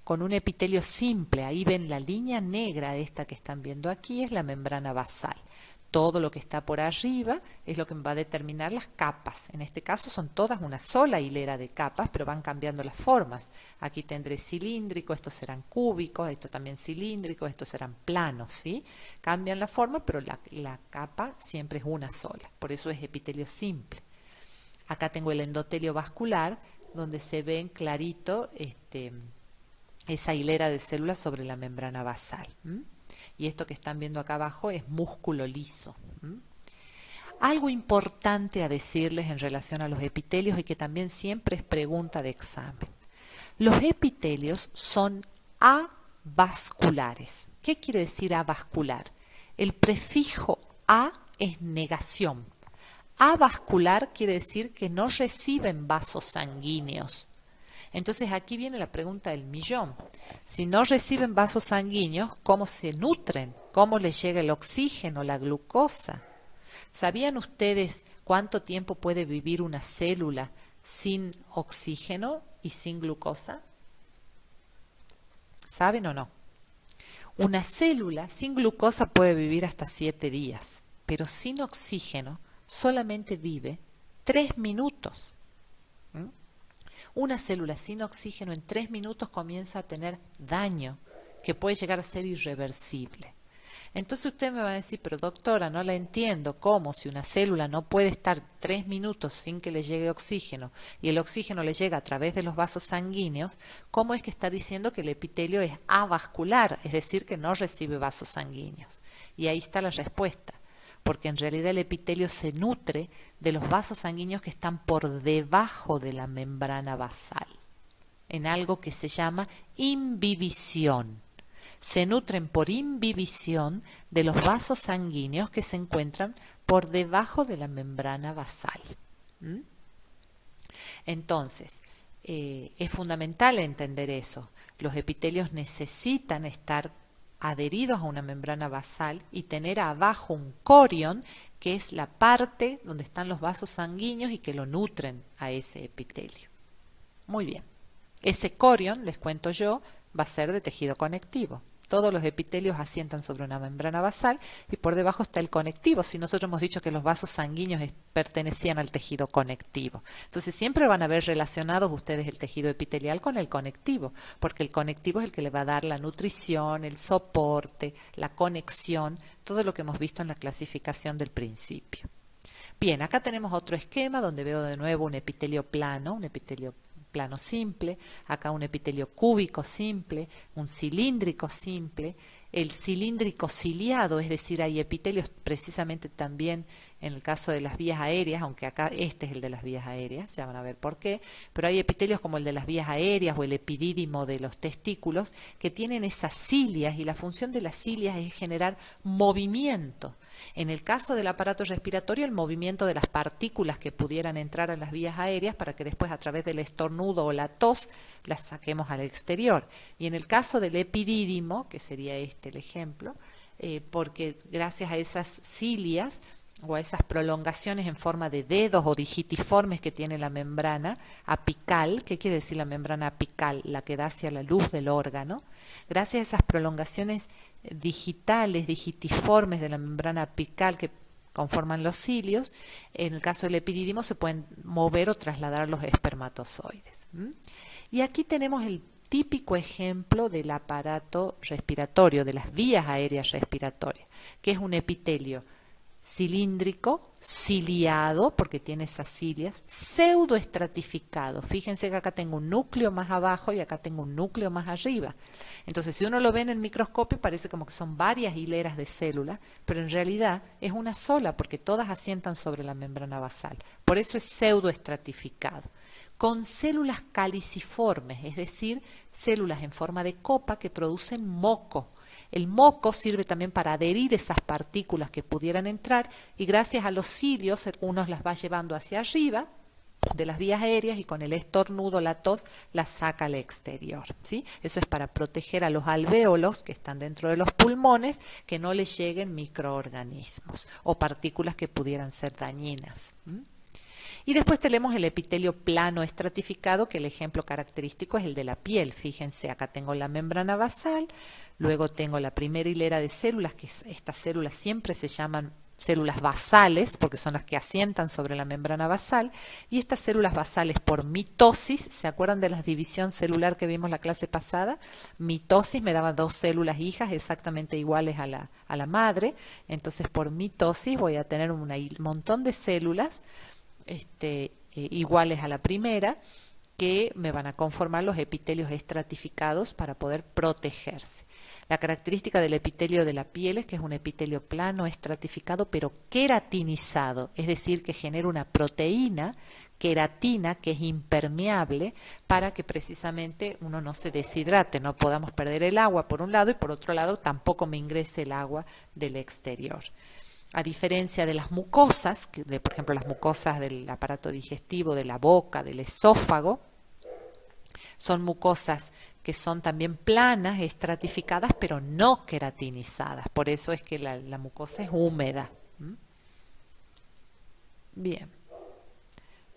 con un epitelio simple. Ahí ven la línea negra, esta que están viendo aquí, es la membrana basal. Todo lo que está por arriba es lo que va a determinar las capas. En este caso son todas una sola hilera de capas, pero van cambiando las formas. Aquí tendré cilíndrico, estos serán cúbicos, estos también cilíndricos, estos serán planos, ¿sí? Cambian la forma, pero la capa siempre es una sola. Por eso es epitelio simple. Acá tengo el endotelio vascular, donde se ven clarito esa hilera de células sobre la membrana basal. Y esto que están viendo acá abajo es músculo liso. Algo importante a decirles en relación a los epitelios y que también siempre es pregunta de examen. Los epitelios son avasculares. ¿Qué quiere decir avascular? El prefijo a es negación. Avascular quiere decir que no reciben vasos sanguíneos. Entonces aquí viene la pregunta del millón. Si no reciben vasos sanguíneos, ¿cómo se nutren? ¿Cómo les llega el oxígeno, la glucosa? ¿Sabían ustedes cuánto tiempo puede vivir una célula sin oxígeno y sin glucosa? ¿Saben o no? Una célula sin glucosa puede vivir hasta 7 días, pero sin oxígeno solamente vive 3 minutos. Una célula sin oxígeno en 3 minutos comienza a tener daño que puede llegar a ser irreversible. Entonces usted me va a decir, pero doctora, no la entiendo, ¿cómo? Si una célula no puede estar 3 minutos sin que le llegue oxígeno y el oxígeno le llega a través de los vasos sanguíneos, ¿cómo es que está diciendo que el epitelio es avascular, es decir, que no recibe vasos sanguíneos? Y ahí está la respuesta, porque en realidad el epitelio se nutre de los vasos sanguíneos que están por debajo de la membrana basal, en algo que se llama imbibición. Se nutren por imbibición de los vasos sanguíneos que se encuentran por debajo de la membrana basal. Entonces, es fundamental entender eso. Los epitelios necesitan estar adheridos a una membrana basal y tener abajo un corion, que es la parte donde están los vasos sanguíneos y que lo nutren a ese epitelio. Muy bien. Ese corion, les cuento yo, va a ser de tejido conectivo. Todos los epitelios asientan sobre una membrana basal y por debajo está el conectivo. Si nosotros hemos dicho que los vasos sanguíneos pertenecían al tejido conectivo. Entonces siempre van a ver relacionados ustedes el tejido epitelial con el conectivo, porque el conectivo es el que le va a dar la nutrición, el soporte, la conexión, todo lo que hemos visto en la clasificación del principio. Bien, acá tenemos otro esquema donde veo de nuevo un epitelio plano simple, acá un epitelio cúbico simple, un cilíndrico simple, el cilíndrico ciliado, es decir, hay epitelios precisamente también en el caso de las vías aéreas, aunque acá este es el de las vías aéreas, ya van a ver por qué, pero hay epitelios como el de las vías aéreas o el epidídimo de los testículos que tienen esas cilias y la función de las cilias es generar movimiento. En el caso del aparato respiratorio, el movimiento de las partículas que pudieran entrar a las vías aéreas para que después a través del estornudo o la tos las saquemos al exterior. Y en el caso del epidídimo, que sería este el ejemplo, porque gracias a esas cilias o a esas prolongaciones en forma de dedos o digitiformes que tiene la membrana apical, ¿qué quiere decir la membrana apical? La que da hacia la luz del órgano. Gracias a esas prolongaciones digitales, digitiformes de la membrana apical que conforman los cilios, en el caso del epidídimo se pueden mover o trasladar los espermatozoides. Y aquí tenemos el típico ejemplo del aparato respiratorio, de las vías aéreas respiratorias, que es un epitelio cilíndrico, ciliado, porque tiene esas cilias, pseudoestratificado. Fíjense que acá tengo un núcleo más abajo y acá tengo un núcleo más arriba. Entonces, si uno lo ve en el microscopio, parece como que son varias hileras de células, pero en realidad es una sola, porque todas asientan sobre la membrana basal. Por eso es pseudoestratificado. Con células caliciformes, es decir, células en forma de copa que producen moco. El moco sirve también para adherir esas partículas que pudieran entrar y gracias a los cilios uno las va llevando hacia arriba de las vías aéreas y con el estornudo, la tos, las saca al exterior, ¿sí? Eso es para proteger a los alvéolos que están dentro de los pulmones que no les lleguen microorganismos o partículas que pudieran ser dañinas. Y después tenemos el epitelio plano estratificado, que el ejemplo característico es el de la piel. Fíjense, acá tengo la membrana basal, luego tengo la primera hilera de células, que estas células siempre se llaman células basales, porque son las que asientan sobre la membrana basal, y estas células basales por mitosis, ¿se acuerdan de la división celular que vimos la clase pasada? Mitosis me daba 2 células hijas exactamente iguales a la madre, entonces por mitosis voy a tener un montón de células iguales a la primera, que me van a conformar los epitelios estratificados para poder protegerse. La característica del epitelio de la piel es que es un epitelio plano, estratificado, pero queratinizado, es decir, que genera una proteína, queratina, que es impermeable para que precisamente uno no se deshidrate, no podamos perder el agua por un lado y por otro lado tampoco me ingrese el agua del exterior. A diferencia de las mucosas, por ejemplo las mucosas del aparato digestivo, de la boca, del esófago, son mucosas que son también planas, estratificadas, pero no queratinizadas. Por eso es que la mucosa es húmeda. Bien.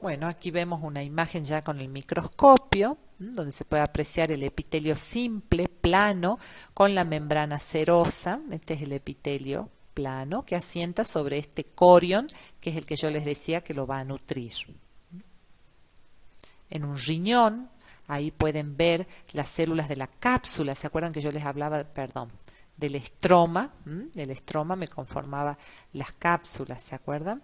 Bueno, aquí vemos una imagen ya con el microscopio, donde se puede apreciar el epitelio simple, plano, con la membrana serosa. Este es el epitelio plano que asienta sobre este corion, que es el que yo les decía que lo va a nutrir. En un riñón, ahí pueden ver las células de la cápsula. ¿Se acuerdan que yo les hablaba, perdón, del estroma? Del estroma me conformaba las cápsulas, ¿se acuerdan?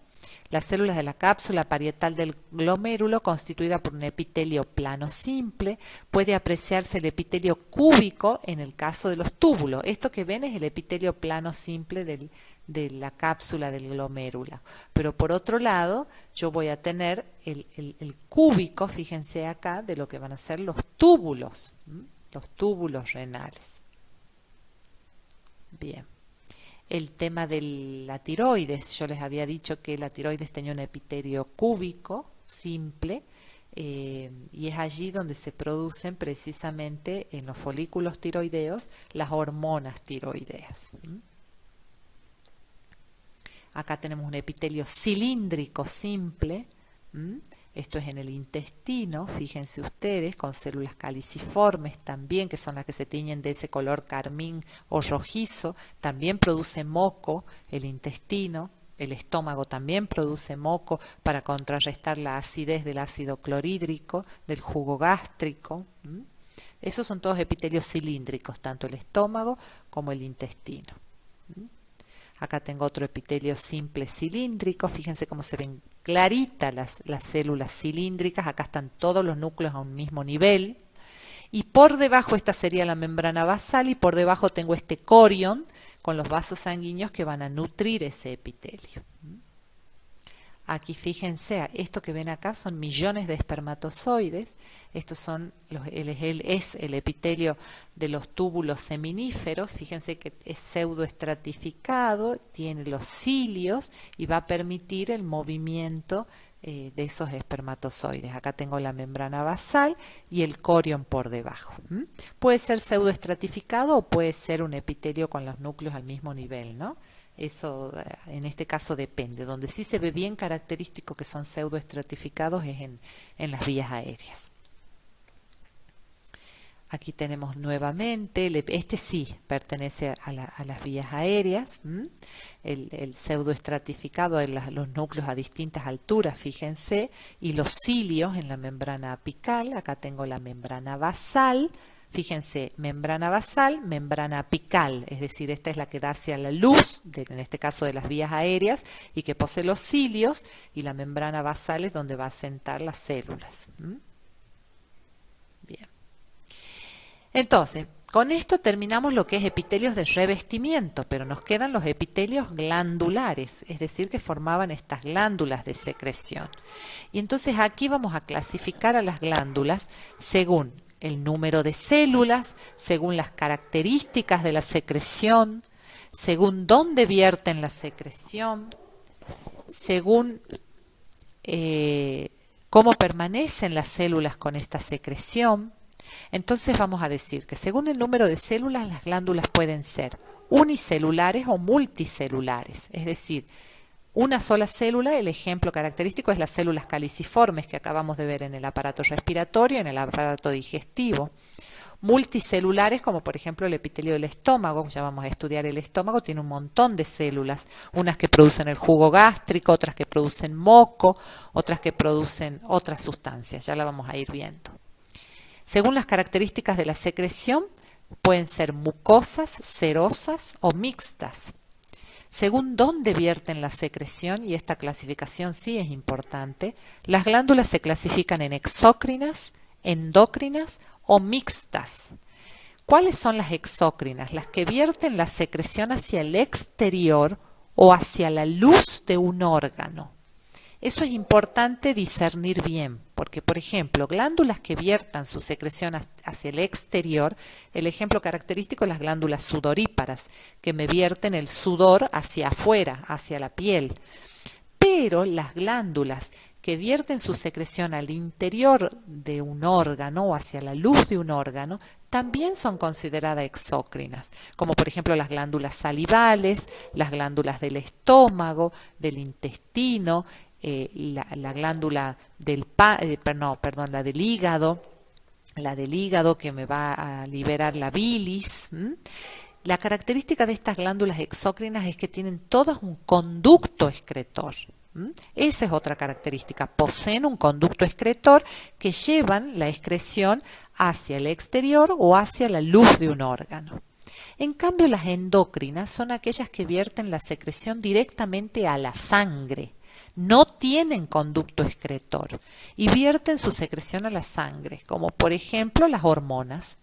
Las células de la cápsula parietal del glomérulo, constituida por un epitelio plano simple, puede apreciarse el epitelio cúbico en el caso de los túbulos. Esto que ven es el epitelio plano simple de la cápsula del glomérulo. Pero por otro lado, yo voy a tener el cúbico, fíjense acá, de lo que van a ser los túbulos renales. Bien. El tema de la tiroides, yo les había dicho que la tiroides tenía un epitelio cúbico, simple, y es allí donde se producen precisamente en los folículos tiroideos las hormonas tiroideas. Acá tenemos un epitelio cilíndrico simple. Esto es en el intestino, fíjense ustedes, con células caliciformes también, que son las que se tiñen de ese color carmín o rojizo. También produce moco el intestino. El estómago también produce moco para contrarrestar la acidez del ácido clorhídrico, del jugo gástrico. Esos son todos epitelios cilíndricos, tanto el estómago como el intestino. Acá tengo otro epitelio simple cilíndrico. Fíjense cómo se ven claritas las células cilíndricas. Acá están todos los núcleos a un mismo nivel. Y por debajo, esta sería la membrana basal, y por debajo tengo este corion con los vasos sanguíneos que van a nutrir ese epitelio. Aquí fíjense, esto que ven acá son millones de espermatozoides. Estos son es el epitelio de los túbulos seminíferos. Fíjense que es pseudoestratificado, tiene los cilios y va a permitir el movimiento de esos espermatozoides. Acá tengo la membrana basal y el corion por debajo. Puede ser pseudoestratificado o puede ser un epitelio con los núcleos al mismo nivel, ¿no? Eso en este caso depende. Donde sí se ve bien característico que son pseudoestratificados es en las vías aéreas. Aquí tenemos nuevamente, este sí pertenece a las vías aéreas, el pseudoestratificado en los núcleos a distintas alturas, fíjense, y los cilios en la membrana apical. Acá tengo la membrana basal. Fíjense, membrana basal, membrana apical, es decir, esta es la que da hacia la luz, en este caso de las vías aéreas, y que posee los cilios, y la membrana basal es donde va a sentar las células. Bien. Entonces, con esto terminamos lo que es epitelios de revestimiento, pero nos quedan los epitelios glandulares, es decir, que formaban estas glándulas de secreción. Y entonces aquí vamos a clasificar a las glándulas según el número de células, según las características de la secreción, según dónde vierten la secreción, según cómo permanecen las células con esta secreción. Entonces vamos a decir que según el número de células, las glándulas pueden ser unicelulares o multicelulares, es decir, una sola célula, el ejemplo característico es las células caliciformes que acabamos de ver en el aparato respiratorio, en el aparato digestivo. Multicelulares, como por ejemplo el epitelio del estómago, ya vamos a estudiar el estómago, tiene un montón de células, unas que producen el jugo gástrico, otras que producen moco, otras que producen otras sustancias, ya la vamos a ir viendo. Según las características de la secreción, pueden ser mucosas, serosas o mixtas. Según dónde vierten la secreción, y esta clasificación sí es importante, las glándulas se clasifican en exócrinas, endócrinas o mixtas. ¿Cuáles son las exócrinas? Las que vierten la secreción hacia el exterior o hacia la luz de un órgano. Eso es importante discernir bien, porque por ejemplo, glándulas que viertan su secreción hacia el exterior, el ejemplo característico es las glándulas sudoríparas, que me vierten el sudor hacia afuera, hacia la piel. Pero las glándulas que vierten su secreción al interior de un órgano o hacia la luz de un órgano, también son consideradas exócrinas, como por ejemplo las glándulas salivales, las glándulas del estómago, del intestino, la glándula del la del hígado que me va a liberar la bilis. La característica de estas glándulas exócrinas es que tienen todas un conducto excretor. Esa es otra característica, poseen un conducto excretor que llevan la excreción hacia el exterior o hacia la luz de un órgano. En cambio, las endócrinas son aquellas que vierten la secreción directamente a la sangre. No tienen conducto excretor y vierten su secreción a la sangre, como por ejemplo las hormonas.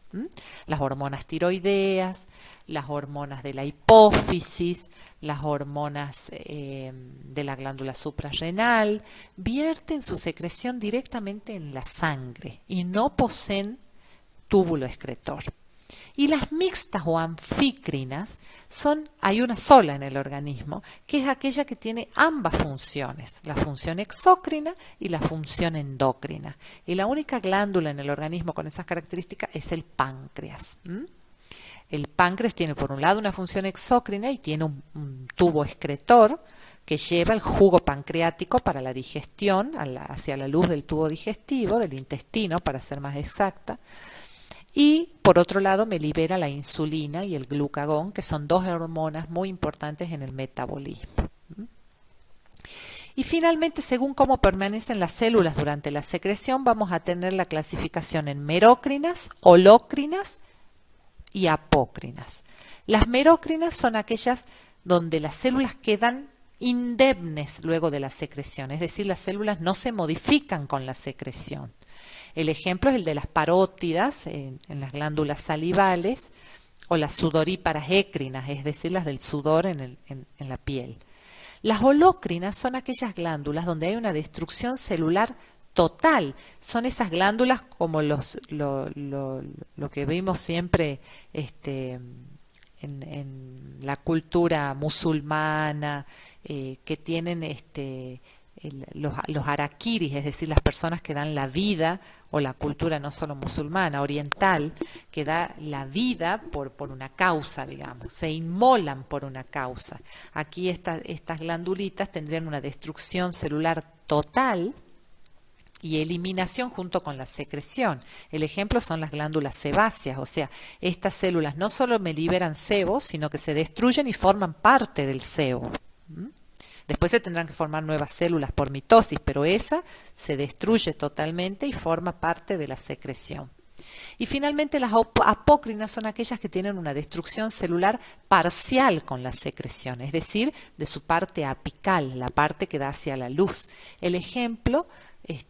Las hormonas tiroideas, las hormonas de la hipófisis, las hormonas de la glándula suprarrenal, vierten su secreción directamente en la sangre y no poseen túbulo excretor. Y las mixtas o anfícrinas hay una sola en el organismo, que es aquella que tiene ambas funciones, la función exócrina y la función endócrina. Y la única glándula en el organismo con esas características es el páncreas. El páncreas tiene por un lado una función exócrina y tiene un tubo excretor que lleva el jugo pancreático para la digestión hacia la luz del tubo digestivo, del intestino para ser más exacta. Y por otro lado me libera la insulina y el glucagón, que son dos hormonas muy importantes en el metabolismo. Y finalmente, según cómo permanecen las células durante la secreción, vamos a tener la clasificación en merócrinas, holócrinas y apócrinas. Las merócrinas son aquellas donde las células quedan indemnes luego de la secreción, es decir, las células no se modifican con la secreción. El ejemplo es el de las parótidas en las glándulas salivales o las sudoríparas écrinas, es decir, las del sudor en la piel. Las holócrinas son aquellas glándulas donde hay una destrucción celular total. Son esas glándulas como lo que vimos siempre en la cultura musulmana, que tienen los harakiris, es decir, las personas que dan la vida, o la cultura no solo musulmana, oriental, que da la vida por una causa, digamos, se inmolan por una causa. Aquí estas glandulitas tendrían una destrucción celular total y eliminación junto con la secreción. El ejemplo son las glándulas sebáceas, o sea, estas células no solo me liberan sebo, sino que se destruyen y forman parte del sebo. Después se tendrán que formar nuevas células por mitosis, pero esa se destruye totalmente y forma parte de la secreción. Y finalmente las apócrinas son aquellas que tienen una destrucción celular parcial con la secreción, es decir, de su parte apical, la parte que da hacia la luz. El ejemplo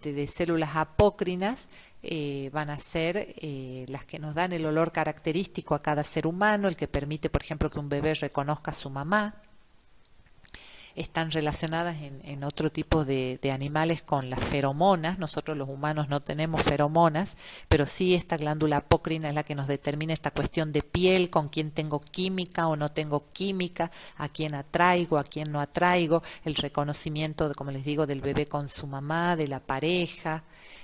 de células apócrinas van a ser las que nos dan el olor característico a cada ser humano, el que permite, por ejemplo, que un bebé reconozca a su mamá. Están relacionadas en otro tipo de animales con las feromonas. Nosotros los humanos no tenemos feromonas, pero sí esta glándula apócrina es la que nos determina esta cuestión de piel, con quién tengo química o no tengo química, a quién atraigo, a quién no atraigo, el reconocimiento, como les digo, del bebé con su mamá, de la pareja.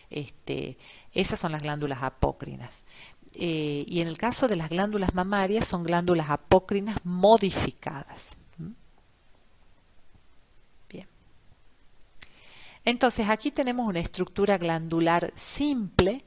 Esas son las glándulas apócrinas. Y en el caso de las glándulas mamarias son glándulas apócrinas modificadas. Entonces aquí tenemos una estructura glandular simple